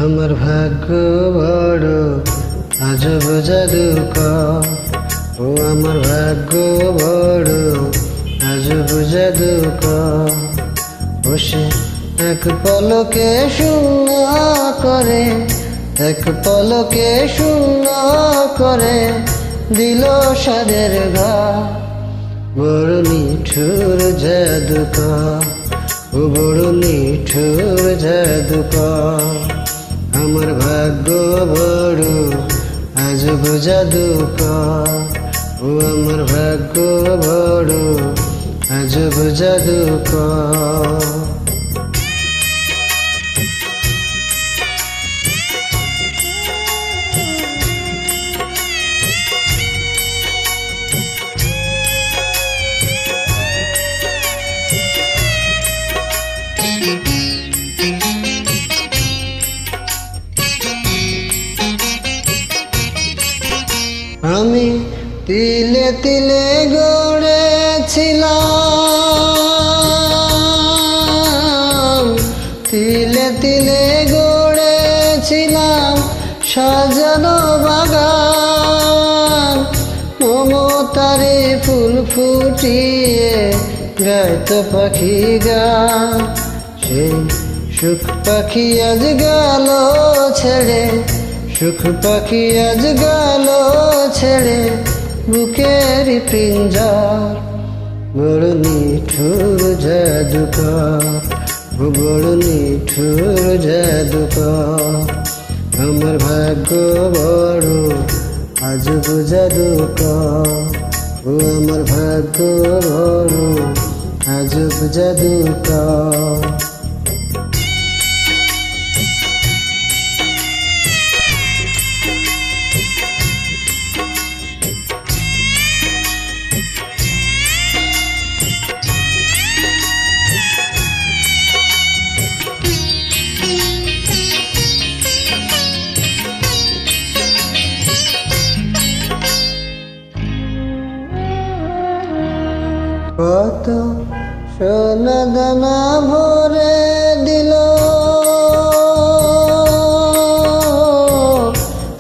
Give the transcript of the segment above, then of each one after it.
আমার ভাগ্য বড় আজব জাদুকর, ও আমার ভাগ্য বড় আজব জাদুকর। বসে এক পলকে শূন্য করে, এক পলকে শূন্য করে দিল সাদের ঘর। বড় নিঠুর জাদুকর, ও বড় নিঠুর জাদুকর। আমার ভাগ্য বড় আজব জাদুকর, ও আমার ভাগ্য বড় আজব জাদুকর। আমি তিলে তিলে গড়েছিলাম, তিলে তিলে গড়েছিলাম সাজানো বাগান। মমতারে ফুল ফুটিয়ে গাইত পাখি গান। সেই সুখ পাখি আজ গেল ছেড়ে, সুখ পাখি আজ গেল ছেড়ে বুকের পিঞ্জর। বড় নিঠুর জাদুকর, ও বড় নিঠুর জাদুকর। আমার ভাগ্য বড় আজব জাদুকর, ও আমার ভাগ্য বড় আজব জাদুকর। কত সোনা দানা ভরে দিল,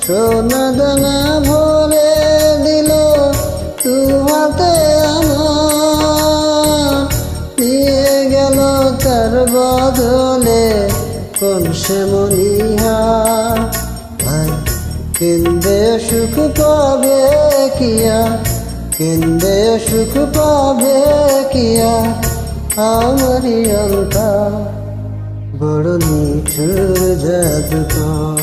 সোনা দানা ভরে দিল তোমাতে আমার। দিয়ে গেল তার বদলে কোন সে মনিহার। কেন্দে সুখ পাবে কিয়া, কেন্দে সুখ পাবে কিয়া আমারি অন্তর। বড় নিঠুর জাদুকর,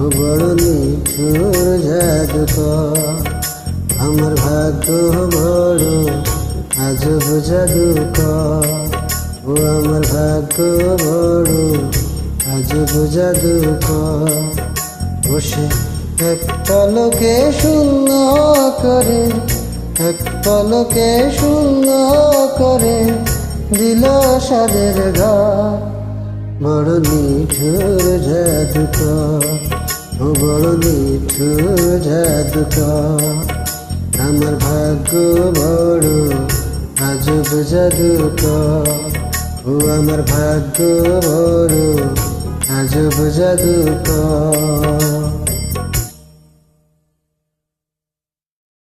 ও বড় নিঠুর জাদুকর। আমার ভাগ্য বড় আজব জাদুকর, ও আমার ভাগ্য বড় আজব জাদুকর। বসে এক পলকে শূন্য করে, এক পলকে শূন্য করে দিল সাদের ঘর। বড় নিঠুর জাদুকর, ও বড় নিঠুর জাদুকর। আমার ভাগ্য বড় আজব জাদুকর, ও আমার ভাগ্য বড় আজব জাদুকর।